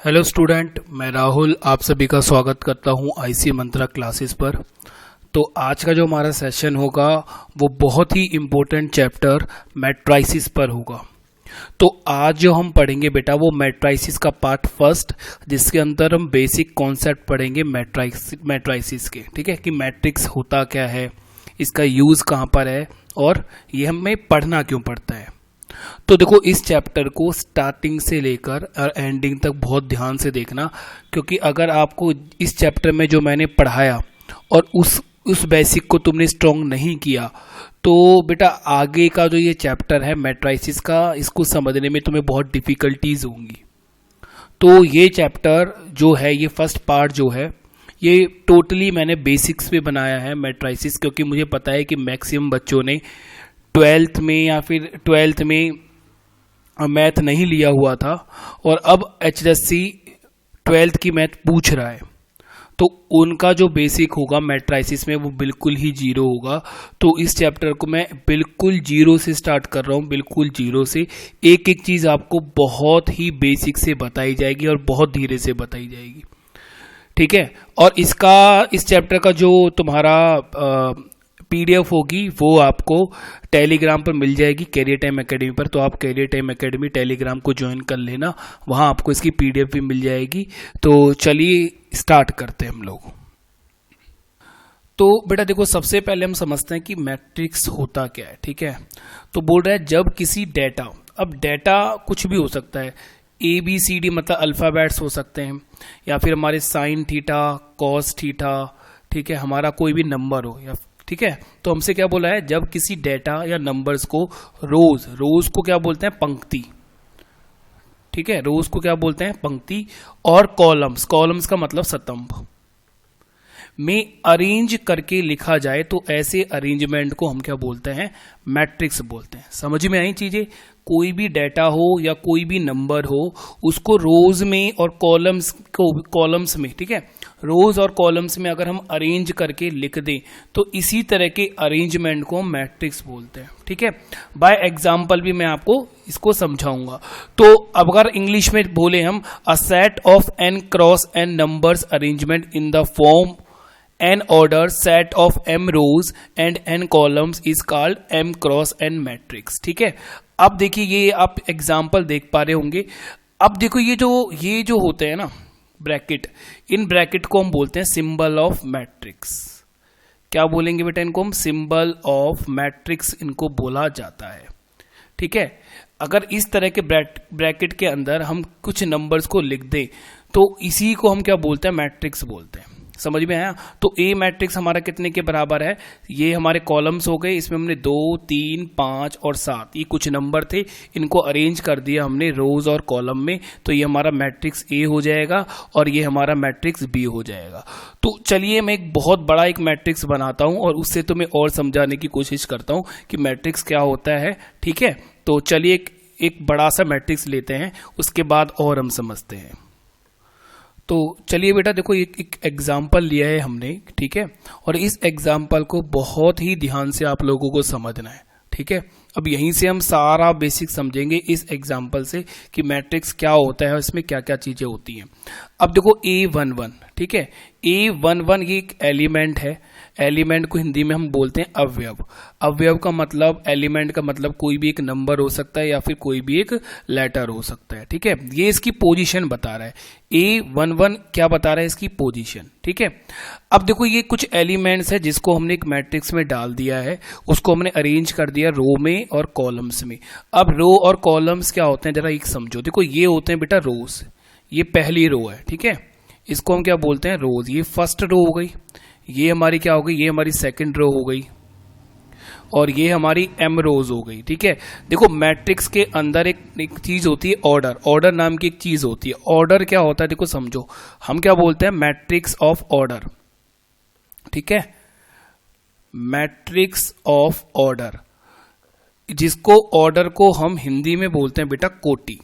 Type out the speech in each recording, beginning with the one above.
Hello student, मैं राहुल आप सभी का स्वागत करता हूं आईसी मंत्रा क्लासेस पर। तो आज का जो हमारा सेशन होगा वो बहुत ही इम्पोर्टेंट चैप्टर मैट्राइसिस पर होगा। तो आज जो हम पढ़ेंगे बेटा वो मैट्राइसिस का पार्ट फर्स्ट, जिसके अंदर हम बेसिक कॉन्सेप्ट पढ़ेंगे मैट्राइसिस के। ठीक है, कि मैट्रिक्स होता क्या है, इसका यूज़ कहाँ पर है और ये हमें पढ़ना क्यों पड़ता है। तो देखो, इस चैप्टर को स्टार्टिंग से लेकर एंडिंग तक बहुत ध्यान से देखना, क्योंकि अगर आपको इस चैप्टर में जो मैंने पढ़ाया और उस बेसिक को तुमने स्ट्रॉन्ग नहीं किया तो बेटा आगे का जो ये चैप्टर है मैट्राइसिस का, इसको समझने में तुम्हें बहुत डिफ़िकल्टीज होंगी। तो ये चैप्टर जो है, ये फर्स्ट पार्ट जो है, ये टोटली मैंने बेसिक्स पे बनाया है मैट्राइसिस, क्योंकि मुझे पता है कि मैक्सिमम बच्चों ने 12th में या फिर 12th में मैथ नहीं लिया हुआ था और अब HSC 12th की मैथ पूछ रहा है, तो उनका जो बेसिक होगा मैट्राइसिस में वो बिल्कुल ही जीरो होगा। तो इस चैप्टर को मैं बिल्कुल जीरो से स्टार्ट कर रहा हूँ, बिल्कुल जीरो से। एक एक चीज़ आपको बहुत ही बेसिक से बताई जाएगी और बहुत धीरे से बताई जाएगी। ठीक है, और इस चैप्टर का जो तुम्हारा PDF होगी वो आपको टेलीग्राम पर मिल जाएगी, कैरियर टाइम एकेडमी पर। तो आप कैरियर टाइम एकेडमी टेलीग्राम को ज्वाइन कर लेना, वहाँ आपको इसकी PDF भी मिल जाएगी। तो चलिए स्टार्ट करते हैं हम लोग। तो बेटा देखो, सबसे पहले हम समझते हैं कि मैट्रिक्स होता क्या है। ठीक है, तो बोल रहा है जब किसी डेटा, अब डेटा कुछ भी हो सकता है, ABCD मतलब अल्फ़ाबेट्स हो सकते हैं, या फिर हमारे साइन थीटा, कॉस थीटा, ठीक है, हमारा कोई भी नंबर हो, या ठीक है। तो हमसे क्या बोला है, जब किसी डेटा या नंबर्स को रोज को क्या बोलते हैं, पंक्ति। ठीक है, रोज को क्या बोलते हैं, पंक्ति, और कॉलम्स का मतलब स्तंभ में अरेंज करके लिखा जाए तो ऐसे अरेंजमेंट को हम क्या बोलते हैं, मैट्रिक्स बोलते हैं। समझ में आई चीजें। कोई भी डेटा हो या कोई भी नंबर हो, उसको रोज में और कॉलम्स में, ठीक है, रोज और कॉलम्स में अगर हम अरेंज करके लिख दें तो इसी तरह के अरेंजमेंट को हम मैट्रिक्स बोलते हैं। ठीक है, बाय एग्जांपल भी मैं आपको इसको समझाऊंगा। तो अब अगर इंग्लिश में बोले हम, a set of n cross n numbers arrangement in the form n order set of m rows and n columns is called m cross n matrix। ठीक है, अब देखिए ये आप एग्जाम्पल देख पा रहे होंगे। अब देखो ये जो होते हैं ना ब्रैकेट, इन ब्रैकेट को हम बोलते हैं सिंबल ऑफ मैट्रिक्स। क्या बोलेंगे बेटा इनको हम, सिंबल ऑफ मैट्रिक्स इनको बोला जाता है। ठीक है, अगर इस तरह के ब्रैकेट के अंदर हम कुछ नंबर्स को लिख दें तो इसी को हम क्या बोलते हैं, मैट्रिक्स बोलते हैं। समझ में आया। तो ए मैट्रिक्स हमारा कितने के बराबर है, ये हमारे कॉलम्स हो गए, इसमें हमने 2, 3, 5 और 7 ये कुछ नंबर थे, इनको अरेंज कर दिया हमने रोज और कॉलम में, तो ये हमारा मैट्रिक्स ए हो जाएगा और ये हमारा मैट्रिक्स बी हो जाएगा। तो चलिए मैं एक बहुत बड़ा एक मैट्रिक्स बनाता हूं और उससे तुम्हें और समझाने की कोशिश करता हूं कि मैट्रिक्स क्या होता है। ठीक है, तो चलिए एक बड़ा सा मैट्रिक्स लेते हैं, उसके बाद और हम समझते हैं। तो चलिए बेटा देखो, एक एग्जाम्पल लिया है हमने, ठीक है, और इस एग्जाम्पल को बहुत ही ध्यान से आप लोगों को समझना है। ठीक है, अब यहीं से हम सारा बेसिक समझेंगे इस एग्जाम्पल से कि मैट्रिक्स क्या होता है और इसमें क्या क्या चीजें होती हैं। अब देखो A11, ठीक है, A11 ये एक एलिमेंट है। एलिमेंट को हिंदी में हम बोलते हैं अवयव। अवयव का मतलब, एलिमेंट का मतलब कोई भी एक नंबर हो सकता है या फिर कोई भी एक लेटर हो सकता है। ठीक है, ये इसकी पोजीशन बता रहा है। A11 क्या बता रहा है, इसकी पोजीशन। ठीक है, अब देखो ये कुछ एलिमेंट्स है जिसको हमने एक मैट्रिक्स में डाल दिया है, उसको हमने अरेंज कर दिया रो में और कॉलम्स में। अब रो और कॉलम्स क्या होते हैं जरा एक समझो। देखो ये होते हैं बेटा रोज, ये पहली रो है। ठीक है, इसको हम क्या बोलते हैं, रोज। ये फर्स्ट रो हो गई, ये हमारी क्या हो गई, ये हमारी सेकंड रो हो गई, और ये हमारी m रोज हो गई। ठीक है, देखो मैट्रिक्स के अंदर एक चीज होती है ऑर्डर। ऑर्डर नाम की एक चीज होती है। ऑर्डर क्या होता है, देखो समझो, हम क्या बोलते हैं, मैट्रिक्स ऑफ ऑर्डर। ठीक है, मैट्रिक्स ऑफ ऑर्डर, जिसको ऑर्डर को हम हिंदी में बोलते हैं बेटा कोटि।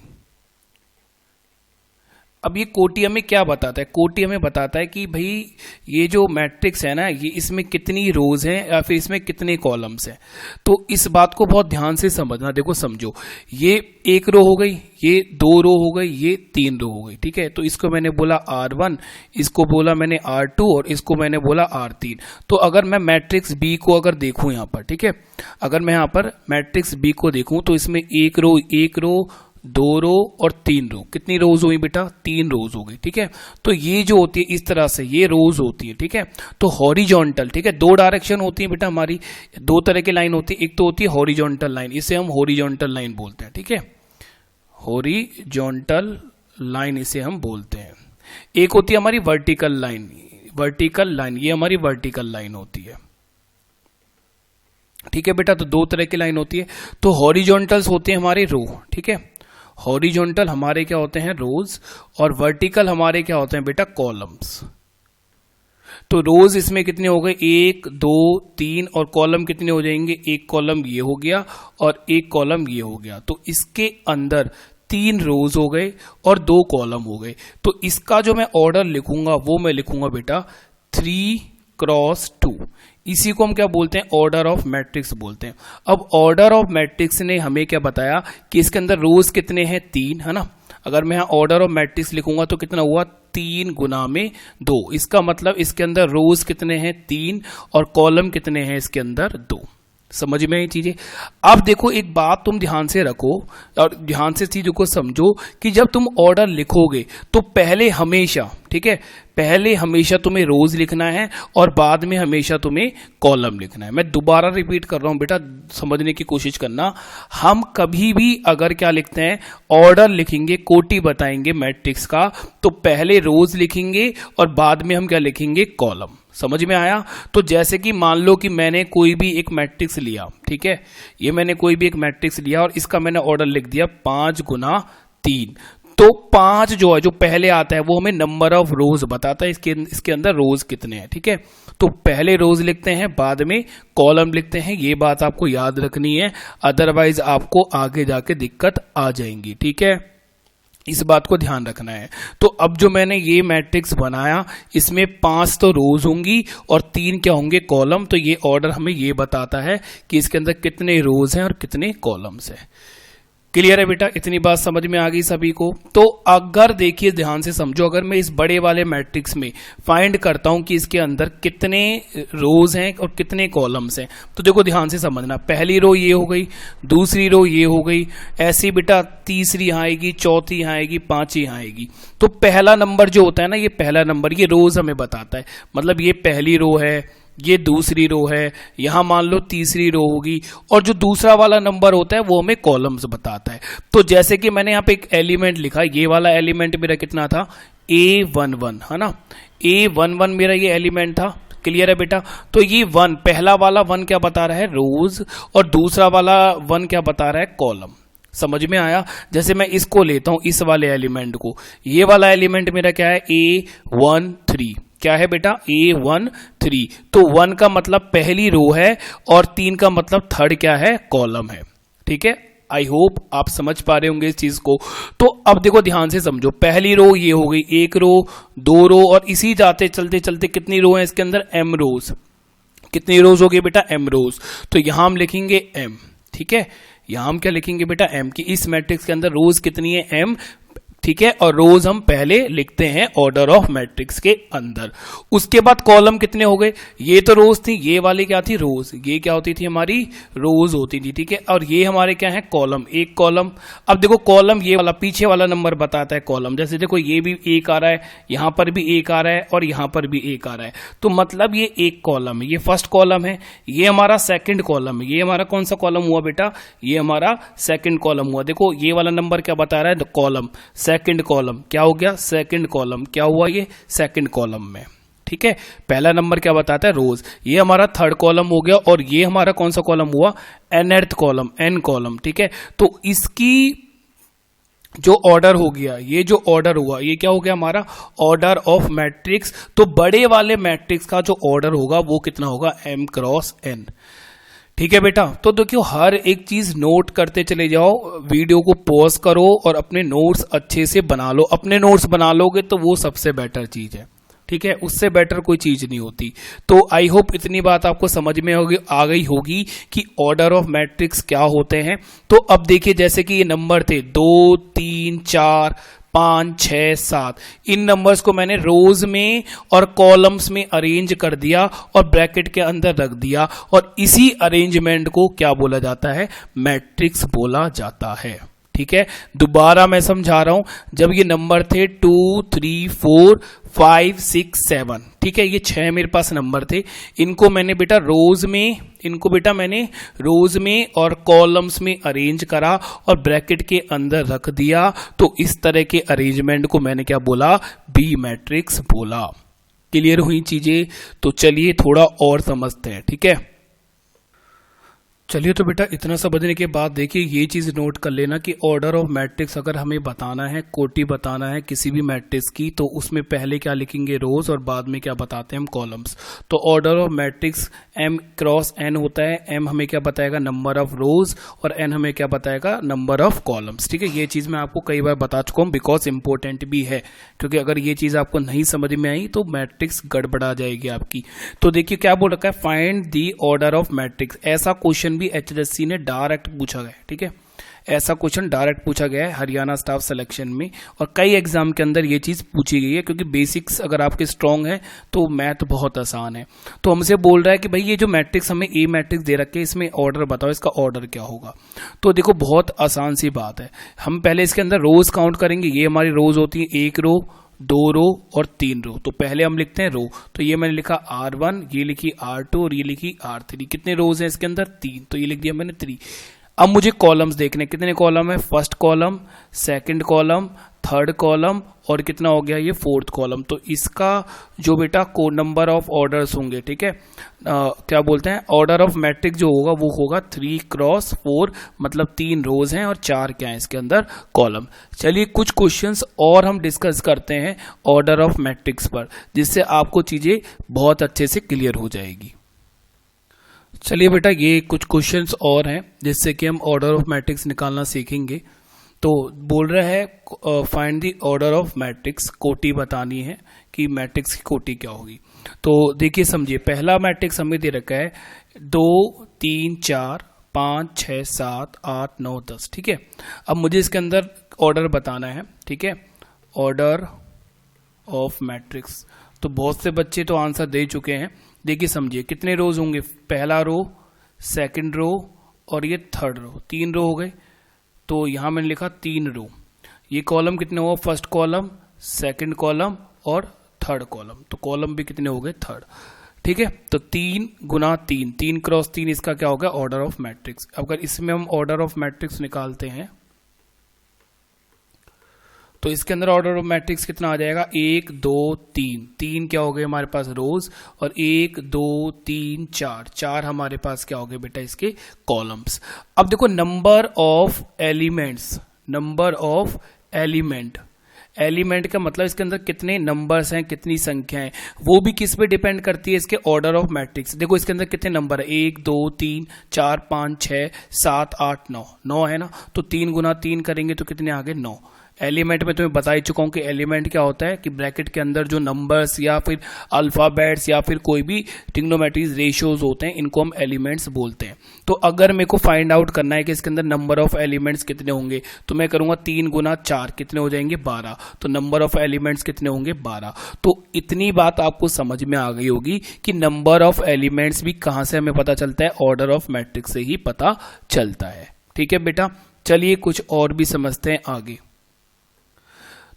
अब ये कोटि हमें क्या बताता है? कोटि हमें बताता है कि भाई ये जो मैट्रिक्स है ना, ये इसमें कितनी रोज हैं या फिर इसमें कितने कॉलम्स हैं। तो इस बात को बहुत ध्यान से समझना। देखो समझो, ये एक रो हो गई, ये दो रो हो गई, ये तीन रो हो गई, ठीक है। तो इसको मैंने बोला R1, इसको बोला मैंने R2 और इसको मैंने बोला R3। तो अगर मैं मैट्रिक्स बी को अगर देखूं यहाँ पर, ठीक है, अगर मैं यहाँ पर मैट्रिक्स बी को देखूं तो इसमें एक रो, दो रो और तीन रो। कितनी रोज हुई बेटा? तीन रोज हो गई, ठीक है। तो ये जो होती है इस तरह से ये रोज होती है, ठीक है। तो हॉरिजॉन्टल, ठीक है, दो डायरेक्शन होती है बेटा हमारी, दो तरह की लाइन होती है। एक तो होती है हॉरिजॉन्टल लाइन, इसे हम हॉरिजॉन्टल लाइन बोलते हैं, ठीक है, हॉरिजॉन्टल लाइन इसे हम बोलते हैं। एक होती है हमारी वर्टिकल लाइन, ये हमारी वर्टिकल लाइन होती है, ठीक है बेटा। तो दो तरह की लाइन होती है। तो हॉरिजॉन्टल्स होते हैं हमारे रो, ठीक है, हॉरिजॉन्टल हमारे क्या होते हैं? रोज, और वर्टिकल हमारे क्या होते हैं बेटा? कॉलम्स। तो रोज इसमें कितने हो गए? एक, दो, तीन, और कॉलम कितने हो जाएंगे? एक कॉलम ये हो गया और एक कॉलम ये हो गया। तो इसके अंदर तीन रोज हो गए और दो कॉलम हो गए। तो इसका जो मैं ऑर्डर लिखूंगा वो मैं लिखूंगा बेटा 3x2। इसी को हम क्या बोलते हैं? ऑर्डर ऑफ मैट्रिक्स बोलते हैं। अब ऑर्डर ऑफ मैट्रिक्स ने हमें क्या बताया कि इसके अंदर रोज कितने हैं? तीन, है ना। अगर मैं यहाँ ऑर्डर ऑफ मैट्रिक्स लिखूंगा तो कितना हुआ? 3 गुना में 2। इसका मतलब इसके अंदर रोज कितने हैं? 3, और कॉलम कितने हैं इसके अंदर? 2। समझ में ये चीजें? अब देखो एक बात तुम ध्यान से रखो और ध्यान से चीजों को समझो कि जब तुम ऑर्डर लिखोगे तो पहले हमेशा, ठीक है, पहले हमेशा तुम्हें रोज लिखना है और बाद में हमेशा तुम्हें कॉलम लिखना है। मैं दोबारा रिपीट कर रहा हूं बेटा, समझने की कोशिश करना। हम कभी भी अगर क्या लिखते हैं, ऑर्डर लिखेंगे, कोटि बताएंगे मैट्रिक्स का, तो पहले रोज लिखेंगे और बाद में हम क्या लिखेंगे? कॉलम। समझ में आया? तो जैसे कि मान लो कि मैंने कोई भी एक मैट्रिक्स लिया, ठीक है, ये मैंने कोई भी एक मैट्रिक्स लिया और इसका मैंने ऑर्डर लिख दिया 5 गुना 3। तो 5 जो है, जो पहले आता है, वो हमें नंबर ऑफ रोज बताता है, इसके अंदर रोज कितने हैं, ठीक है। तो पहले रोज लिखते हैं, बाद में कॉलम लिखते हैं। ये बात आपको याद रखनी है, अदरवाइज आपको आगे जाके दिक्कत आ जाएंगी, ठीक है। इस बात को ध्यान रखना है। तो अब जो मैंने ये मैट्रिक्स बनाया, इसमें 5 तो रोज होंगी और 3 क्या होंगे? कॉलम। तो ये ऑर्डर हमें ये बताता है कि इसके अंदर कितने रोज हैं और कितने कॉलम्स हैं। क्लियर है बेटा? इतनी बात समझ में आ गई सभी को? तो अगर देखिए ध्यान से समझो, अगर मैं इस बड़े वाले मैट्रिक्स में फाइंड करता हूं कि इसके अंदर कितने रोज हैं और कितने कॉलम्स हैं, तो देखो ध्यान से समझना। पहली रो ये हो गई, दूसरी रो ये हो गई, ऐसी बेटा तीसरी यहाँ आएगी, चौथी यहाँ आएगी, पांचवी यहाँ आएगी। तो पहला नंबर जो होता है ना, ये पहला नंबर, ये रोज हमें बताता है। मतलब ये पहली रो है, ये दूसरी रो है, यहां मान लो तीसरी रो होगी, और जो दूसरा वाला नंबर होता है वो हमें कॉलम्स बताता है। तो जैसे कि मैंने यहां पे एक एलिमेंट लिखा, ये वाला एलिमेंट मेरा कितना था? A11, है ना। A11 मेरा ये एलिमेंट था। क्लियर है बेटा? तो ये 1, पहला वाला 1 क्या बता रहा है? रोज, और दूसरा वाला 1 क्या बता रहा है? कॉलम। समझ में आया? जैसे मैं इसको लेता हूं, इस वाले एलिमेंट को, ये वाला एलिमेंट मेरा क्या है? A13। क्या है बेटा? A13। तो 1 का मतलब पहली रो है और 3 का मतलब थर्ड क्या है? कॉलम है, ठीक है। आई होप आप समझ पा रहे होंगे इस चीज को। तो अब देखो ध्यान से समझो, पहली रो ये हो गई, एक रो, दो रो, और इसी जाते चलते चलते कितनी रो है इसके अंदर? M रोज। कितनी रोज हो गई बेटा? M रोज। तो यहां हम लिखेंगे M, ठीक है। यहां हम क्या लिखेंगे बेटा? M। की इस मैट्रिक्स के अंदर रोज कितनी है? M, ठीक है। और रोज हम पहले लिखते हैं ऑर्डर ऑफ मैट्रिक्स के अंदर। उसके बाद कॉलम कितने हो गए? ये तो रोज थी, ये वाली क्या थी? रोज। ये क्या होती थी? हमारी रोज होती थी, ठीक है। और ये हमारे क्या है? कॉलम। एक कॉलम। अब देखो कॉलम, ये वाला पीछे वाला नंबर बताता है कॉलम। जैसे देखो ये भी 1 आ रहा है, यहां पर भी 1 आ रहा है, और यहां पर भी 1 आ रहा है। तो मतलब ये एक कॉलम है, ये फर्स्ट कॉलम है, ये हमारा सेकंड कॉलम है। ये हमारा कौन सा कॉलम हुआ बेटा? ये हमारा सेकंड कॉलम हुआ। देखो ये वाला नंबर क्या बता रहा है? कॉलम। सेकंड कॉलम क्या हो गया? Second column. क्या हुआ? ये सेकंड कॉलम में, ठीक है। पहला नंबर क्या बताता है? रोज। ये हमारा थर्ड कॉलम हो गया, और ये हमारा कौन सा कॉलम हुआ? nth कॉलम, n कॉलम, ठीक है। तो इसकी जो ऑर्डर हो गया, ये जो ऑर्डर हुआ, ये क्या हो गया? हमारा ऑर्डर ऑफ मैट्रिक्स। तो बड़े वाले मैट्रिक्स का जो ऑर्डर होगा वो कितना होगा? m × n, ठीक है बेटा, तो देखियो हर एक चीज नोट करते चले जाओ, वीडियो को पॉज करो और अपने नोट्स अच्छे से बना लो। अपने नोट्स बना लोगे तो वो सबसे बेटर चीज है, ठीक है, उससे बेटर कोई चीज नहीं होती। तो आई होप इतनी बात आपको समझ में आ गई होगी कि ऑर्डर ऑफ मैट्रिक्स क्या होते हैं। तो अब देखिए, जैसे कि ये नंबर थे 2 3 4 5 6 7, इन नंबर्स को मैंने रोज में और कॉलम्स में अरेंज कर दिया और ब्रैकेट के अंदर रख दिया, और इसी अरेंजमेंट को क्या बोला जाता है? मैट्रिक्स बोला जाता है। ठीक है, दोबारा मैं समझा रहा हूं, जब ये नंबर थे 2 3 4 5 6 7, ठीक है, ये 6 मेरे पास नंबर थे, इनको बेटा मैंने रोज में और कॉलम्स में अरेंज करा और ब्रैकेट के अंदर रख दिया। तो इस तरह के अरेंजमेंट को मैंने क्या बोला? बी मैट्रिक्स बोला। क्लियर हुई चीजें? तो चलिए थोड़ा और समझते हैं। ठीक है, चलिए तो बेटा इतना समझने के बाद देखिए ये चीज नोट कर लेना कि ऑर्डर ऑफ मैट्रिक्स अगर हमें बताना है, कोटि बताना है किसी भी मैट्रिक्स की, तो उसमें पहले क्या लिखेंगे? रोज, और बाद में क्या बताते हैं हम? कॉलम्स। तो order of matrix m cross n होता है। m हमें क्या बताएगा? नंबर ऑफ रोज, और n हमें क्या बताएगा? Number of columns. ठीक है, ये चीज मैं आपको कई बार बता चुका हूँ, बिकॉज इंपॉर्टेंट भी है, क्योंकि अगर ये चीज आपको नहीं समझ में आई तो मैट्रिक्स गड़बड़ा जाएगी आपकी। तो देखिए क्या बोल रखा है? Find the order of matrix. ऐसा क्वेश्चन भी एचएससी ने डायरेक्ट पूछा गया। ठीक है, ऐसा क्वेश्चन डायरेक्ट पूछा गया है हरियाणा स्टाफ सिलेक्शन में, और कई एग्जाम के अंदर ये चीज पूछी गई है, क्योंकि बेसिक्स अगर आपके स्ट्रांग है तो मैथ बहुत आसान है। तो हमसे बोल रहा है कि भाई ये जो मैट्रिक्स हमें ए मैट्रिक्स दे रखे है, इसमें ऑर्डर बताओ, इसका ऑर्डर क्या होगा? तो देखो बहुत आसान सी बात है, हम पहले इसके अंदर रोज काउंट करेंगे। ये हमारी रोज होती है 1 रो, 2 रो और 3 रो। तो पहले हम लिखते हैं रो, तो ये मैंने लिखा R1, ये लिखी R2 और ये लिखी R3। कितने रोज हैं इसके अंदर? 3, तो ये लिख दिया मैंने 3। अब मुझे कॉलम्स देखने, कितने कॉलम है? First column, second column, third column, और कितना हो गया? ये फोर्थ कॉलम। तो इसका जो बेटा कोड नंबर ऑफ ऑर्डर्स होंगे, ठीक है, क्या बोलते हैं? ऑर्डर ऑफ मैट्रिक्स जो होगा वो होगा 3 क्रॉस 4, मतलब 3 रोज हैं और 4 क्या है इसके अंदर? कॉलम। चलिए कुछ क्वेश्चंस और हम डिस्कस करते हैं ऑर्डर ऑफ मैट्रिक्स पर, जिससे आपको चीजें बहुत अच्छे से क्लियर हो जाएगी। चलिए बेटा ये कुछ क्वेश्चंस और हैं जिससे कि हम ऑर्डर ऑफ मैट्रिक्स निकालना सीखेंगे। तो बोल रहा है find the order of matrix, कोटि बतानी है कि मैट्रिक्स की कोटि क्या होगी। तो देखिए समझिए, पहला मैट्रिक्स हमें दे रखा है 2 3 4 5 6 7 8 9 10। ठीक है, अब मुझे इसके अंदर ऑर्डर बताना है। ठीक है, ऑर्डर ऑफ मैट्रिक्स। तो बहुत से बच्चे तो आंसर दे चुके हैं। देखिए समझिए कितने रोज होंगे? पहला रो, सेकंड रो और ये थर्ड रो, 3 रो हो गए। तो यहां मैंने लिखा 3 रो। ये कॉलम कितने हुआ? फर्स्ट कॉलम, सेकंड कॉलम और थर्ड कॉलम। तो कॉलम भी कितने हो गए? थर्ड। ठीक है, तो 3 गुना 3, 3 क्रॉस 3, इसका क्या होगा? Order of matrix. अगर इसमें हम ऑर्डर ऑफ मैट्रिक्स निकालते हैं तो इसके अंदर ऑर्डर ऑफ मैट्रिक्स कितना आ जाएगा? 1 2 3, 3 क्या हो गए हमारे पास? रोज, और 1 2 3 4, 4 हमारे पास क्या हो गए बेटा? इसके कॉलम्स। अब देखो number of elements, number of element, element का मतलब इसके अंदर कितने नंबर्स हैं, कितनी संख्या है, वो भी किस पे डिपेंड करती है? इसके ऑर्डर ऑफ मैट्रिक्स। देखो इसके अंदर कितने नंबर है? 1 2 3 4 5 6 7 8 9, 9 है ना। तो 3 गुना 3 करेंगे तो कितने आ गए? 9। एलिमेंट में तुम्हें बता ही चुका हूं कि एलिमेंट क्या होता है, कि ब्रैकेट के अंदर जो नंबर्स या फिर अल्फाबेट्स या फिर कोई भी ट्रिग्नोमेट्रीज रेशियोज होते हैं, इनको हम एलिमेंट्स बोलते हैं। तो अगर मेरे को फाइंड आउट करना है कि इसके अंदर नंबर ऑफ एलिमेंट्स कितने होंगे, तो मैं करूंगा 3 गुना 4, कितने हो जाएंगे? 12। तो नंबर ऑफ एलिमेंट्स कितने होंगे? 12। तो इतनी बात आपको समझ में आ गई होगी कि नंबर ऑफ एलिमेंट्स भी कहां से हमें पता चलता है? ऑर्डर ऑफ मैट्रिक्स से ही पता चलता है। ठीक है बेटा, चलिए कुछ और भी समझते हैं आगे।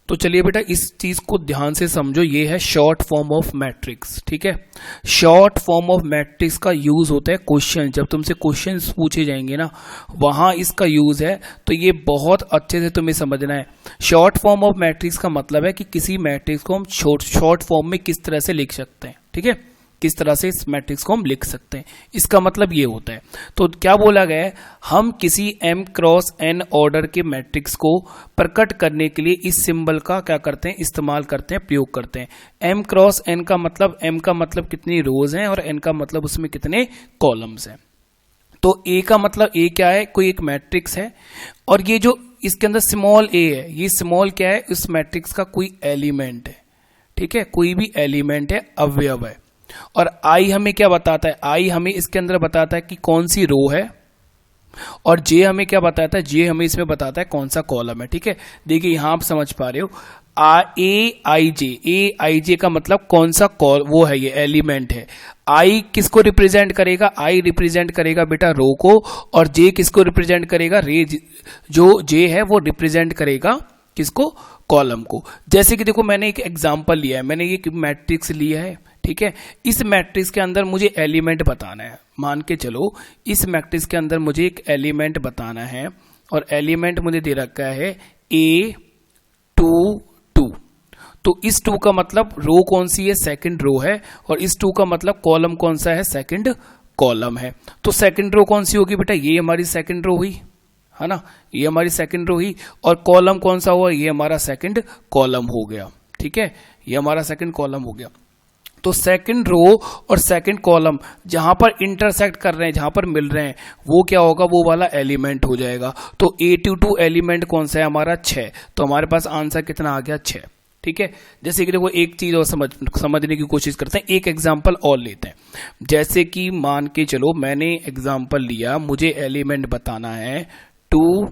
तो चलिए बेटा इस चीज को ध्यान से समझो, ये है शॉर्ट फॉर्म ऑफ मैट्रिक्स। ठीक है, शॉर्ट फॉर्म ऑफ मैट्रिक्स का यूज होता है क्वेश्चन, जब तुमसे क्वेश्चंस पूछे जाएंगे ना, वहां इसका यूज है। तो ये बहुत अच्छे से तुम्हें समझना है। शॉर्ट फॉर्म ऑफ मैट्रिक्स का मतलब है कि किसी मैट्रिक्स को हम शॉर्ट फॉर्म में किस तरह से लिख सकते हैं। ठीक है, किस तरह से इस मैट्रिक्स को हम लिख सकते हैं, इसका मतलब ये होता है। तो क्या बोला गया है? हम किसी m क्रॉस n ऑर्डर के मैट्रिक्स को प्रकट करने के लिए इस सिंबल का क्या करते हैं? इस्तेमाल करते हैं, प्रयोग करते हैं। m क्रॉस n का मतलब, m का मतलब कितनी रोज हैं और n का मतलब उसमें कितने कॉलम्स हैं। तो ए का मतलब ए क्या है, कोई एक मैट्रिक्स है और ये जो इसके अंदर स्मॉल ए है, ये स्मॉल क्या है, इस मैट्रिक्स का कोई एलिमेंट है, ठीक है, कोई भी एलिमेंट है, अवयव है। और आई हमें क्या बताता है, आई हमें इसके अंदर बताता है कि कौन सी रो है, और जे हमें क्या बताता है, जे हमें इसमें बताता है कौन सा कॉलम है, ठीक है। देखिए यहां आप समझ पा रहे हो, ए आई जे का मतलब कौन सा वो है, ये एलिमेंट है। आई किसको रिप्रेजेंट करेगा, आई रिप्रेजेंट करेगा बेटा रो को, और जे किसको रिप्रेजेंट करेगा, जो जे है वो रिप्रेजेंट करेगा किसको, कॉलम को। जैसे कि देखो मैंने एक एग्जांपल लिया है, मैंने ये मैट्रिक्स लिया है, ठीक है। इस मैट्रिक्स के अंदर मुझे एलिमेंट बताना है, मान के चलो इस मैट्रिक्स के अंदर मुझे एक एलिमेंट बताना है, और एलिमेंट मुझे दे रखा है A2 2। तो इस 2 का मतलब रो कौन सी है, सेकंड रो है, और इस 2 का मतलब कॉलम कौन सा है, सेकंड कॉलम है। तो सेकंड रो कौन सी होगी बेटा, ये हमारी सेकंड रो हुई है ना, ये हमारी सेकंड रो हुई, और कॉलम कौन सा हुआ, ये हमारा सेकंड कॉलम हो गया, ठीक है, ये हमारा सेकंड कॉलम हो गया। तो सेकंड रो और सेकंड कॉलम जहां पर इंटरसेक्ट कर रहे हैं, जहां पर मिल रहे हैं, वो क्या होगा, वो वाला एलिमेंट हो जाएगा। तो A22 एलिमेंट कौन सा है हमारा, 6। तो हमारे पास आंसर कितना आ गया, 6, ठीक है। जैसे कि देखो एक चीज और समझने की कोशिश करते हैं, एक एग्जांपल और लेते हैं। जैसे कि मान के चलो मैंने एग्जांपल लिया, मुझे एलिमेंट बताना है 2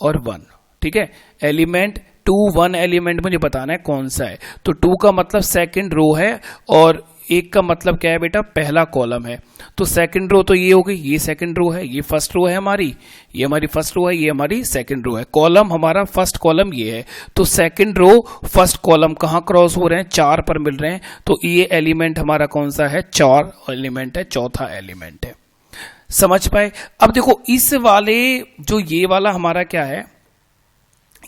और 1, ठीक है। एलिमेंट 2 1 एलिमेंट मुझे बताना है कौन सा है। तो 2 का मतलब सेकंड रो है, और 1 का मतलब क्या है बेटा, पहला कॉलम है। तो सेकंड रो तो ये हो गई, ये सेकंड रो है, ये फर्स्ट रो है हमारी, ये हमारी फर्स्ट रो है, ये हमारी सेकंड रो है। कॉलम हमारा फर्स्ट कॉलम ये है। तो सेकंड रो फर्स्ट कॉलम कहाँ क्रॉस हो रहे हैं, 4 पर मिल रहे हैं। तो ये एलिमेंट हमारा कौन सा है, 4 एलिमेंट है, चौथा एलिमेंट है। समझ पाए। अब देखो इस वाले जो ये वाला हमारा क्या है,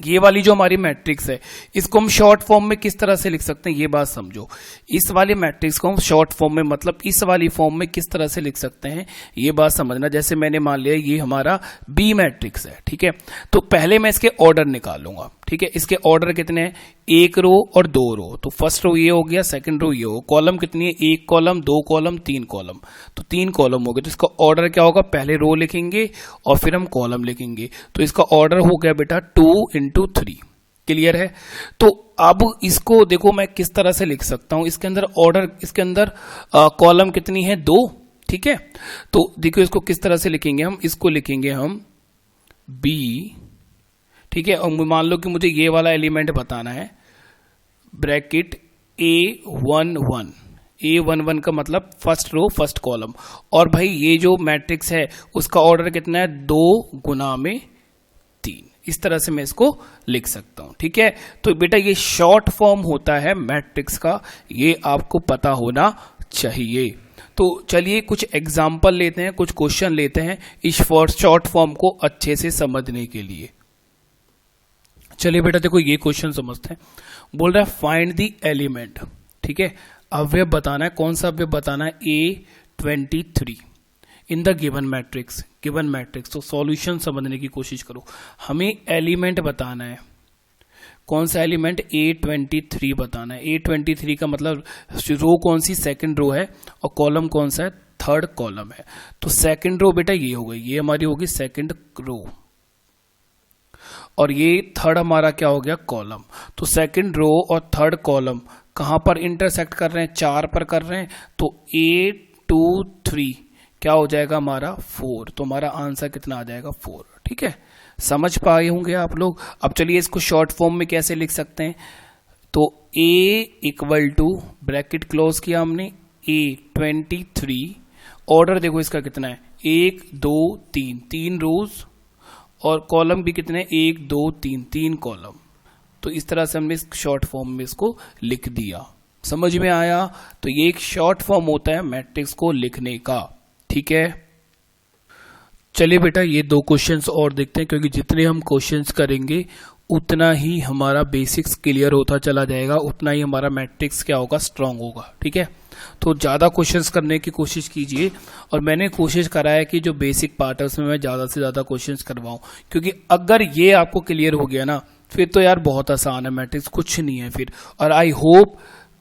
ये वाली जो हमारी मैट्रिक्स है, इसको हम शॉर्ट फॉर्म में किस तरह से लिख सकते हैं, ये बात समझो। इस वाली मैट्रिक्स को हम शॉर्ट फॉर्म में मतलब इस वाली फॉर्म में किस तरह से लिख सकते हैं, ये बात समझना। जैसे मैंने मान लिया ये हमारा बी मैट्रिक्स है, ठीक है। तो पहले मैं इसके ऑर्डर निकालूंगा, ठीक है। इसके ऑर्डर कितने हैं, 1 रो और 2 रो। तो फर्स्ट रो ये हो गया, सेकंड रो ये हो, कॉलम कितनी है, 1 कॉलम 2 कॉलम 3 कॉलम। तो 3 कॉलम हो गए। तो इसका ऑर्डर क्या होगा, पहले रो लिखेंगे और फिर हम कॉलम लिखेंगे। तो इसका ऑर्डर हो गया बेटा 2 × 3। क्लियर है। तो अब इसको देखो मैं किस तरह से लिख सकता हूं, इसके अंदर ऑर्डर, इसके अंदर कॉलम कितनी है, 2, ठीक है। तो देखो इसको किस तरह से लिखेंगे हम, इसको लिखेंगे हम बी, ठीक है। और मान लो कि मुझे ये वाला एलिमेंट बताना है, ब्रैकेट A11, A11 का मतलब फर्स्ट रो फर्स्ट कॉलम। और भाई ये जो मैट्रिक्स है उसका ऑर्डर कितना है, 2 × 3। इस तरह से मैं इसको लिख सकता हूं, ठीक है। तो बेटा ये शॉर्ट फॉर्म होता है मैट्रिक्स का, ये आपको पता होना चाहिए। तो चलिए कुछ एग्जाम्पल लेते हैं, कुछ क्वेश्चन लेते हैं इस शॉर्ट फॉर्म को अच्छे से समझने के लिए। चलिए बेटा देखो ये क्वेश्चन समझते हैं। बोल रहा है फाइंड द एलिमेंट, ठीक है, अवयव बताना है। कौन सा अवयव बताना है, A23 in the given matrix, given matrix. तो सॉल्यूशन समझने की कोशिश करो। हमें एलिमेंट बताना है, कौन सा एलिमेंट, A23 बताना है। A23 का मतलब रो कौन सी, सेकंड रो है, और कॉलम कौन सा है, थर्ड कॉलम है। तो सेकंड रो बेटा ये हो गई, ये हमारी होगी सेकंड रो, और ये थर्ड हमारा क्या हो गया, कॉलम। तो सेकंड रो और थर्ड कॉलम कहां पर इंटरसेक्ट कर रहे हैं, 4 पर कर रहे हैं। तो A23 क्या हो जाएगा हमारा, 4। तो हमारा आंसर कितना आ जाएगा, 4, ठीक है। समझ पाए होंगे आप लोग। अब चलिए इसको शॉर्ट फॉर्म में कैसे लिख सकते हैं। तो A = ब्रैकेट क्लोज किया हमने, A23, ऑर्डर देखो इसका कितना है, 1 2 3, 3 रोज, और कॉलम भी कितने, 1 2 3, 3 कॉलम। तो इस तरह से हमने इस शॉर्ट फॉर्म में इसको लिख दिया। समझ में आया। तो ये एक शॉर्ट फॉर्म होता है मैट्रिक्स को लिखने का, ठीक है। चलिए बेटा ये 2 क्वेश्चंस और देखते हैं, क्योंकि जितने हम क्वेश्चंस करेंगे उतना ही हमारा बेसिक्स क्लियर होता चला जाएगा, उतना ही हमारा मैट्रिक्स क्या होगा, स्ट्रांग होगा, ठीक है। तो ज़्यादा क्वेश्चंस करने की कोशिश कीजिए, और मैंने कोशिश करा है कि जो बेसिक पार्ट है उसमें मैं ज़्यादा से ज़्यादा क्वेश्चंस करवाऊं, क्योंकि अगर ये आपको क्लियर हो गया ना, फिर तो यार बहुत आसान है मैट्रिक्स, कुछ नहीं है फिर। और आई होप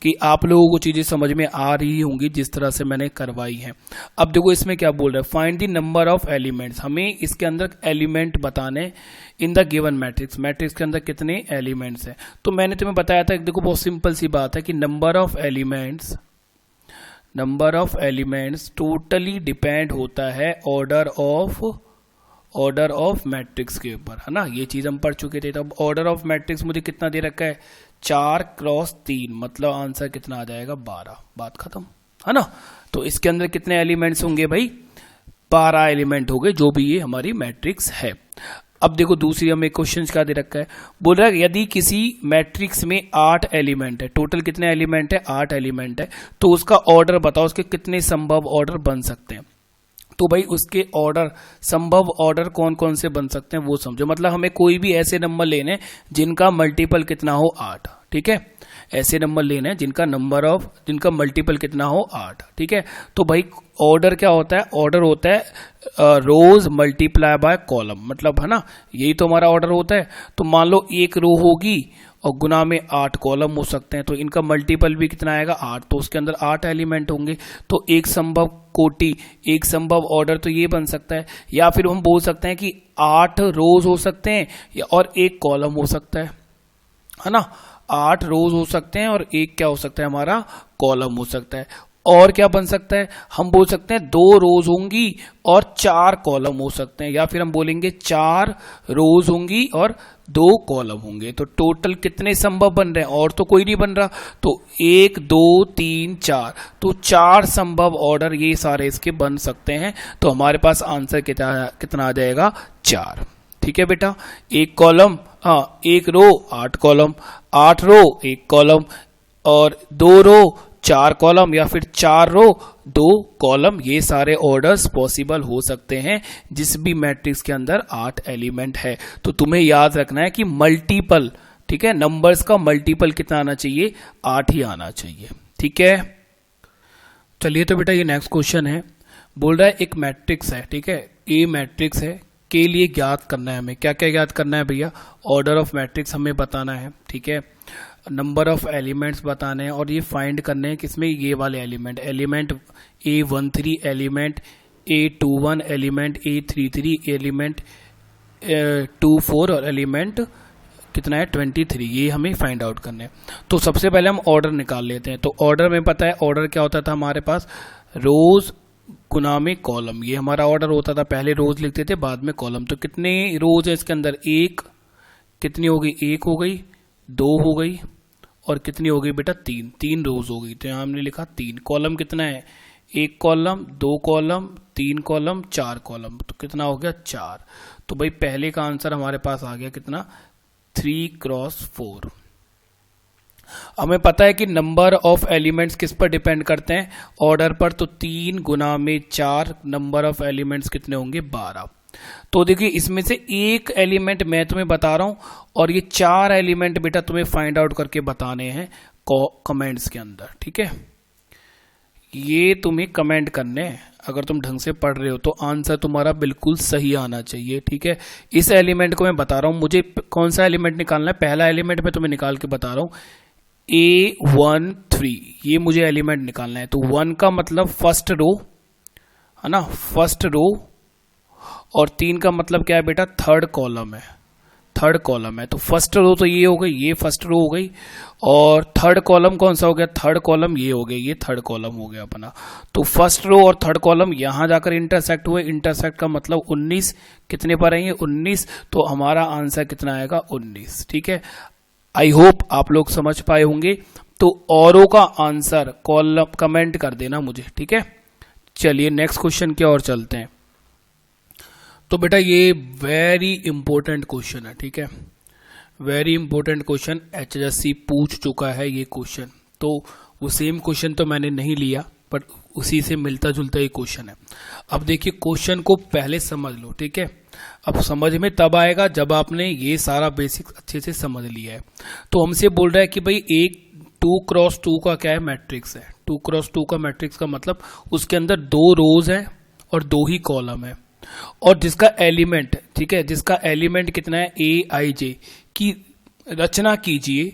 कि आप लोगों को चीजें समझ में आ रही होंगी जिस तरह से मैंने करवाई है। अब देखो इसमें क्या बोल रहा है, find the number of elements, हमें इसके अंदर एलिमेंट बताने in the given matrix, matrix के अंदर कितने एलिमेंट्स हैं। तो मैंने तुम्हें बताया था, देखो बहुत सिंपल सी बात है कि number of elements totally depend होता है ऑर्डर ऑफ मैट्रिक्स के ऊपर, है ना। ये चीज हम पढ़ चुके थे। तब ऑर्डर ऑफ मैट्रिक्स मुझे कितना दे रखा है, 4x3, मतलब आंसर कितना आ जाएगा 12, बात खत्म, है ना। तो इसके अंदर कितने एलिमेंट्स होंगे भाई, 12 एलिमेंट हो गए, जो भी ये हमारी मैट्रिक्स है। अब देखो दूसरी हमें क्वेश्चन क्या दे रखा है, बोल रहा है यदि किसी मैट्रिक्स में 8 एलिमेंट है, टोटल कितने एलिमेंट है, 8 एलिमेंट है, तो उसका ऑर्डर बताओ, उसके कितने संभव ऑर्डर बन सकते हैं। तो भाई उसके ऑर्डर, संभव ऑर्डर कौन कौन से बन सकते हैं वो समझो। मतलब हमें कोई भी ऐसे नंबर लेने जिनका मल्टीपल कितना हो 8, ठीक है। ऐसे नंबर लेने हैं जिनका मल्टीपल कितना हो 8, ठीक है। तो भाई ऑर्डर क्या होता है, ऑर्डर होता है रोज मल्टीप्लाई बाय कॉलम, मतलब है ना, यही तो हमारा ऑर्डर होता है। तो मान लो एक रो होगी और गुना में 8 कॉलम हो सकते हैं, तो इनका मल्टीपल भी कितना आएगा 8, तो उसके अंदर 8 एलिमेंट होंगे। तो एक संभव कोटि, एक संभव ऑर्डर तो ये बन सकता है, या फिर हम बोल सकते हैं कि 8 रोज हो सकते हैं और एक कॉलम हो सकता है ना। 8 रोज हो सकते हैं और एक क्या हो सकता है, हमारा कॉलम हो सकता है। और क्या बन सकता है, हम बोल सकते हैं 2 रोज होंगी और 4 कॉलम हो सकते हैं, या फिर हम बोलेंगे 4 रोज होंगी और 2 कॉलम होंगे। तो टोटल कितने संभव बन रहे हैं, और तो कोई नहीं बन रहा। तो 1 2 3 4, तो 4 संभव ऑर्डर ये सारे इसके बन सकते हैं। तो हमारे पास आंसर कितना आ जाएगा 4, ठीक है बेटा। एक कॉलम, हाँ एक रो 8 कॉलम, 8 रो 1 कॉलम, और 2 रो 4 कॉलम, या फिर 4 रो 2 कॉलम, ये सारे ऑर्डर्स पॉसिबल हो सकते हैं जिस भी मैट्रिक्स के अंदर 8 एलिमेंट है। तो तुम्हें याद रखना है कि मल्टीपल, ठीक है, नंबर्स का मल्टीपल कितना आना चाहिए, 8 ही आना चाहिए, ठीक है। चलिए तो बेटा ये नेक्स्ट क्वेश्चन है, बोल रहा है एक मैट्रिक्स है, ठीक है, ए मैट्रिक्स है, के लिए ज्ञात करना है हमें। क्या क्या ज्ञात करना है भैया, ऑर्डर ऑफ मैट्रिक्स हमें बताना है, ठीक है, नंबर ऑफ एलिमेंट्स बताने हैं, और ये फाइंड करने हैं किसमें, ये वाले element A13 element, A21 element, A33 element, 24 और एलिमेंट कितना है 23, ये हमें फाइंड आउट करने हैं। तो सबसे पहले हम ऑर्डर निकाल लेते हैं। तो ऑर्डर में पता है ऑर्डर क्या होता था हमारे पास, रोज गुना में कॉलम, ये हमारा ऑर्डर होता था। पहले रोज लिखते थे, बाद में कॉलम। तो कितने रोज है इसके अंदर, एक, कितनी हो गई, 1 हो गई, 2 हो गई, और कितनी हो गई बेटा 3 रोज हो गई। तो यहां हमने लिखा 3। कॉलम कितना है, 1 कॉलम, 2 कॉलम, 3 कॉलम, 4 कॉलम, तो कितना हो गया 4। तो भाई पहले का आंसर हमारे पास आ गया कितना, 3x4। हमें पता है कि नंबर ऑफ एलिमेंट्स किस पर डिपेंड करते हैं, ऑर्डर पर। तो 3 गुना में 4, नंबर ऑफ एलिमेंट्स कितने होंगे 12। तो देखिए इसमें से एक एलिमेंट मैं तुम्हें बता रहा हूं, और ये 4 एलिमेंट बेटा तुम्हें फाइंड आउट करके बताने हैं कमेंट्स के अंदर, ठीक है। ये तुम्हें कमेंट करने हैं, अगर तुम ढंग से पढ़ रहे हो तो आंसर तुम्हारा बिल्कुल सही आना चाहिए, ठीक है। इस एलिमेंट को मैं बता रहा हूं, मुझे कौन सा एलिमेंट निकालना है, पहला एलिमेंट मैं तुम्हें निकाल के बता रहा हूं, A13, ये मुझे एलिमेंट निकालना है। तो 1 का मतलब फर्स्ट रो, है ना, फर्स्ट रो, और 3 का मतलब क्या है बेटा, थर्ड कॉलम है, थर्ड कॉलम है। तो फर्स्ट रो तो ये हो गई, ये फर्स्ट रो हो गई, और थर्ड कॉलम कौन सा हो गया, थर्ड कॉलम ये हो गया, ये थर्ड कॉलम हो गया अपना। तो फर्स्ट रो और थर्ड कॉलम यहां जाकर इंटरसेक्ट हुए, इंटरसेक्ट का मतलब 19, कितने पर आएंगे 19। तो हमारा आंसर कितना आएगा 19, ठीक है। आई होप आप लोग समझ पाए होंगे। तो औरों का आंसर कॉलम कमेंट कर देना मुझे, ठीक है। चलिए नेक्स्ट क्वेश्चन की ओर चलते हैं। तो बेटा ये वेरी इंपॉर्टेंट क्वेश्चन है, ठीक है, वेरी इंपॉर्टेंट क्वेश्चन, HSC पूछ चुका है ये क्वेश्चन। तो वो सेम क्वेश्चन तो मैंने नहीं लिया, बट उसी से मिलता जुलता ही क्वेश्चन है। अब देखिए क्वेश्चन को पहले समझ लो, ठीक है। अब समझ में तब आएगा जब आपने ये सारा बेसिक्स अच्छे से समझ लिया है। तो हमसे बोल रहा है कि भाई एक 2x2 का क्या है, मैट्रिक्स है। 2x2 का मैट्रिक्स का मतलब उसके अंदर 2 रोज है और 2 ही कॉलम है, और जिसका एलिमेंट, ठीक है, जिसका एलिमेंट कितना है AIJ की रचना कीजिए,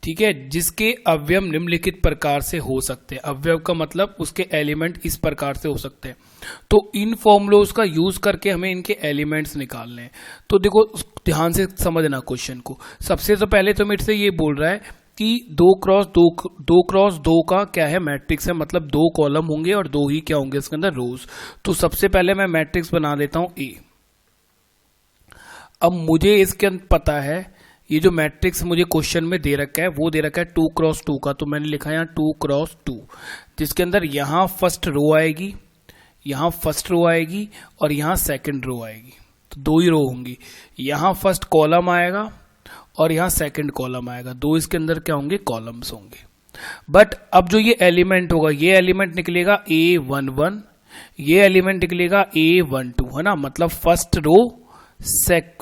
ठीक है, जिसके अवयव निम्नलिखित प्रकार से हो सकते हैं। अवयव का मतलब उसके एलिमेंट इस प्रकार से हो सकते हैं। तो इन फॉर्मूलोज का यूज करके हमें इनके एलिमेंट्स निकालने हैं। तो देखो ध्यान से समझना क्वेश्चन को। सबसे तो पहले तो मेरे से ये बोल रहा है कि 2x2 का क्या है, मैट्रिक्स है, मतलब 2 कॉलम होंगे और 2 ही क्या होंगे इसके अंदर, रोज। तो सबसे पहले मैं मैट्रिक्स बना देता हूं ए। अब मुझे इसके अंदर पता है ये जो मैट्रिक्स मुझे क्वेश्चन में दे रखा है वो दे रखा है 2x2 का। तो मैंने लिखा है यहाँ 2x2, जिसके अंदर यहाँ फर्स्ट रो आएगी, यहाँ फर्स्ट रो आएगी और यहाँ सेकंड रो आएगी। तो 2 ही रो होंगी। यहाँ फर्स्ट कॉलम आएगा और यहाँ सेकंड कॉलम आएगा। 2 इसके अंदर क्या होंगे, कॉलम्स होंगे। बट अब जो ये एलिमेंट होगा, ये एलिमेंट निकलेगा A11, ये एलिमेंट निकलेगा A12, है ना। मतलब first row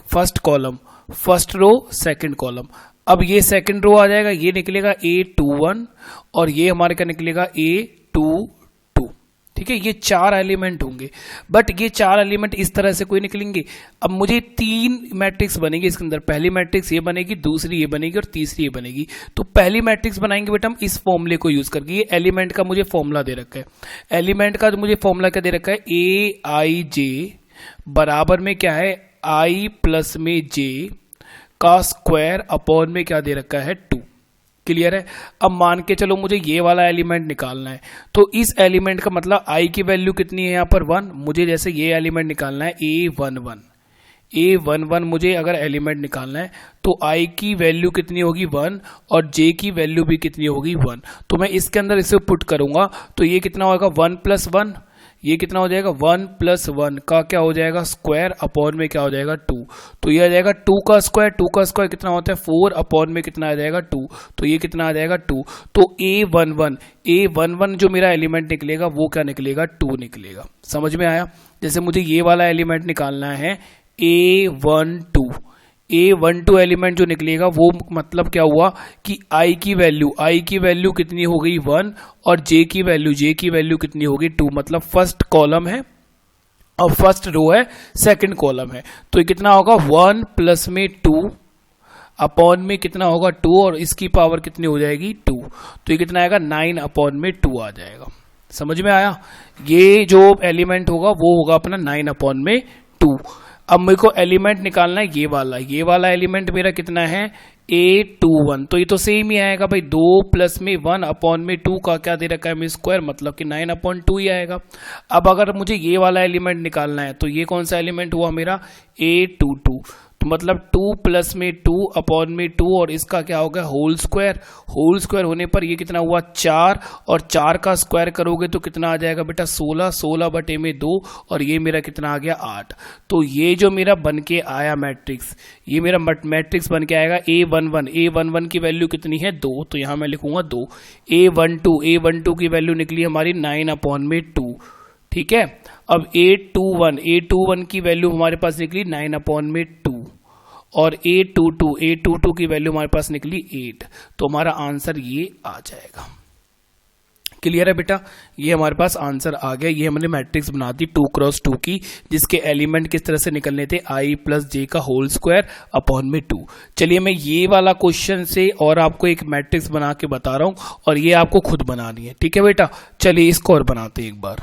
first column, first row second column. अब ये सेकंड रो आ जाएगा, ये निकलेगा A21 और ये हमारे क्या निकलेगा A22। ठीक है, ये 4 एलिमेंट होंगे। बट ये 4 एलिमेंट इस तरह से कोई निकलेंगे। अब मुझे 3 मैट्रिक्स बनेगी इसके अंदर। पहली मैट्रिक्स ये बनेगी, दूसरी ये बनेगी और तीसरी ये बनेगी। तो पहली मैट्रिक्स बनाएंगे बेटा हम इस फॉर्मूले को यूज करके। ये एलिमेंट का मुझे फॉर्मूला दे रखा है। एलिमेंट का मुझे फॉर्मूला क्या दे रखा है, AIJ बराबर में क्या है, I प्लस में J का स्क्वायर अपॉन में क्या दे रखा है, 2। क्लियर है। अब मान के चलो मुझे ये वाला एलिमेंट निकालना है। तो इस एलिमेंट का मतलब I की वैल्यू कितनी है यहाँ पर 1। मुझे जैसे ये एलिमेंट निकालना है A11 मुझे अगर एलिमेंट निकालना है तो I की वैल्यू कितनी होगी 1 और J की वैल्यू भी कितनी होगी 1। तो मैं इसके अंदर इसे पुट करूंगा तो ये कितना होगा 1 + 1, ये कितना हो जाएगा 1 + 1 का क्या हो जाएगा स्क्वायर अपॉन में क्या हो जाएगा 2। तो ये आ जाएगा 2 का स्क्वायर, 2 का स्क्वायर कितना होता है 4 अपॉन में कितना आ जाएगा 2। तो ये कितना आ जाएगा 2। तो A11 जो मेरा एलिमेंट निकलेगा वो क्या निकलेगा 2 निकलेगा। समझ में आया। जैसे मुझे ये वाला एलिमेंट निकालना है A12 एलिमेंट जो निकलेगा वो मतलब क्या हुआ कि I की वैल्यू कितनी हो गई 1 और J की वैल्यू कितनी होगी 2। मतलब फर्स्ट कॉलम है और फर्स्ट रो है, सेकंड कॉलम है। तो ये कितना होगा 1 + में 2 अपॉन में कितना होगा 2 और इसकी पावर कितनी हो जाएगी 2। तो ये कितना आएगा 9 अपॉन में 2 आ जाएगा। समझ में आया। ये जो एलिमेंट होगा वो होगा अपना 9 अपॉन में 2। अब मेरे को एलिमेंट निकालना है ये वाला एलिमेंट मेरा कितना है A21। तो ये तो सेम ही आएगा भाई, 2 + में 1 अपॉन में 2 का क्या दे रखा है हमें स्क्वायर, मतलब कि 9 अपॉन 2 ही आएगा। अब अगर मुझे ये वाला एलिमेंट निकालना है तो ये कौन सा एलिमेंट हुआ मेरा A22। तो मतलब 2 + में 2 अपॉन में 2 और इसका क्या हो गया होल स्क्वायर होने पर ये कितना हुआ 4 और 4 का स्क्वायर करोगे तो कितना आ जाएगा बेटा 16 बटे में 2 और ये मेरा कितना आ गया 8। तो ये जो मेरा बन के आया मैट्रिक्स, ये मेरा मैट्रिक्स बन के आएगा A11 की वैल्यू कितनी है 2। तो यहाँ मैं लिखूंगा 2। A12 की वैल्यू निकली हमारी 9 अपॉन में 2। ठीक है। अब A21 की वैल्यू हमारे पास निकली 9 अपॉन में 2 और A22 की वैल्यू हमारे पास निकली 8। तो हमारा आंसर ये आ जाएगा। क्लियर है बेटा। ये हमारे पास आंसर आ गया। ये हमने मैट्रिक्स बना दी 2x2 की, जिसके एलिमेंट किस तरह से निकलने थे I + J का होल स्क्वायर अपॉन में 2। चलिए मैं ये वाला क्वेश्चन से और आपको एक मैट्रिक्स बना के बता रहा हूं और ये आपको खुद बनानी है। ठीक है बेटा। चलिए इसको और बनाते हैं एक बार।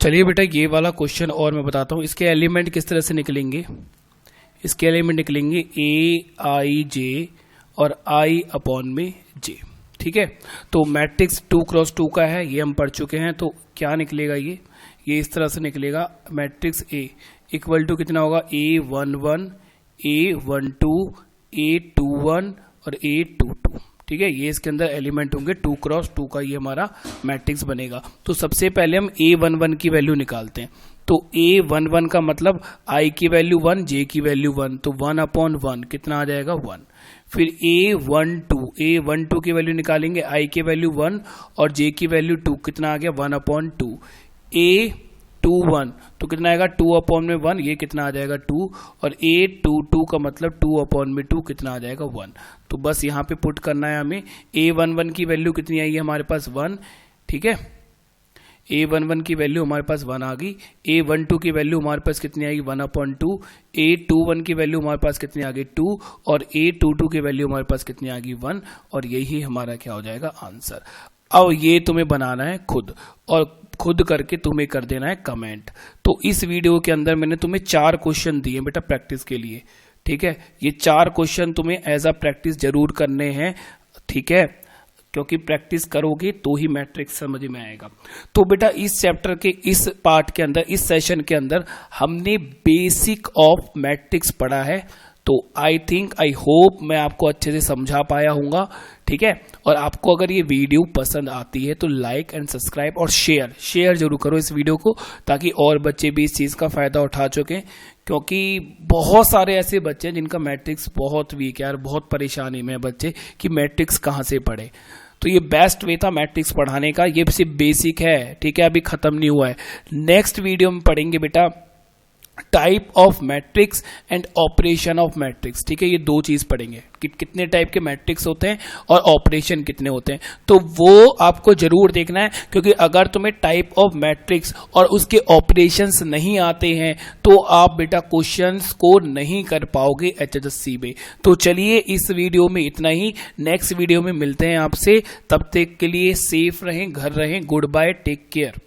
चलिए बेटा ये वाला क्वेश्चन और मैं बताता हूँ। इसके एलिमेंट किस तरह से निकलेंगे। इसके एलिमेंट निकलेंगे AIJ और I अपॉन में J। ठीक है। तो मैट्रिक्स 2x2 का है, ये हम पढ़ चुके हैं। तो क्या निकलेगा ये इस तरह से निकलेगा। मैट्रिक्स A इक्वल टू कितना होगा A11 A12 A21 और A22। ठीक है। ये इसके अंदर एलिमेंट होंगे 2x2 का, ये हमारा मैट्रिक्स बनेगा। तो सबसे पहले हम A11 की वैल्यू निकालते हैं। तो A11 का मतलब I की वैल्यू 1 J की वैल्यू 1, तो 1 अपॉन 1 कितना आ जाएगा 1। फिर A12 की वैल्यू निकालेंगे, I की वैल्यू 1 और J की वैल्यू 2, कितना आ गया 1 अपॉन 2। A21 तो कितना आएगा 2 अपॉन में 1, ये कितना आ जाएगा 2 और A22 का मतलब 2 अपॉन में 2 कितना आ जाएगा 1। तो बस यहाँ पे पुट करना है हमें। A11 की वैल्यू कितनी आई है हमारे पास 1। ठीक है। A11 की वैल्यू हमारे पास 1 आ गई, A12 की वैल्यू हमारे पास कितनी आएगी 1/2, A21 की वैल्यू हमारे पास कितनी आ गई 2 और A22 की वैल्यू हमारे पास कितनी आ गई 1 और यही हमारा क्या हो जाएगा आंसर। अब ये तुम्हें बनाना है खुद और खुद करके तुम्हें कर देना है कमेंट। तो इस वीडियो के अंदर मैंने तुम्हें 4 क्वेश्चन दिए बेटा प्रैक्टिस के लिए, ठीक है। ये 4 क्वेश्चन तुम्हें एज अ प्रैक्टिस जरूर करने हैं, ठीक है, क्योंकि प्रैक्टिस करोगे तो ही मैट्रिक्स समझ में आएगा। तो बेटा इस चैप्टर के इस पार्ट के अंदर, इस सेशन के अंदर हमने बेसिक ऑफ मैट्रिक्स पढ़ा है। तो आई होप मैं आपको अच्छे से समझा पाया हूँगा, ठीक है। और आपको अगर ये वीडियो पसंद आती है तो लाइक एंड सब्सक्राइब और शेयर जरूर करो इस वीडियो को, ताकि और बच्चे भी इस चीज़ का फ़ायदा उठा सकें, क्योंकि बहुत सारे ऐसे बच्चे हैं जिनका मैट्रिक्स बहुत वीक है यार, बहुत परेशानी में है बच्चे कि मैट्रिक्स कहाँ से पढ़े। तो ये बेस्ट वे था मैट्रिक्स पढ़ाने का, ये सिर्फ बेसिक है, ठीक है, अभी खत्म नहीं हुआ है। नेक्स्ट वीडियो में पढ़ेंगे बेटा type of matrix and operation of matrix, ठीक है। ये 2 चीज पढ़ेंगे कि कितने टाइप के मैट्रिक्स होते हैं और ऑपरेशन कितने होते हैं। तो वो आपको जरूर देखना है, क्योंकि अगर तुम्हें टाइप ऑफ मैट्रिक्स और उसके ऑपरेशंस नहीं आते हैं तो आप बेटा क्वेश्चंस को नहीं कर पाओगे HSC में। तो चलिए इस वीडियो में इतना ही, नेक्स्ट वीडियो में मिलते हैं आपसे, तब तक के लिए सेफ रहें, घर रहें, गुड बाय, टेक केयर।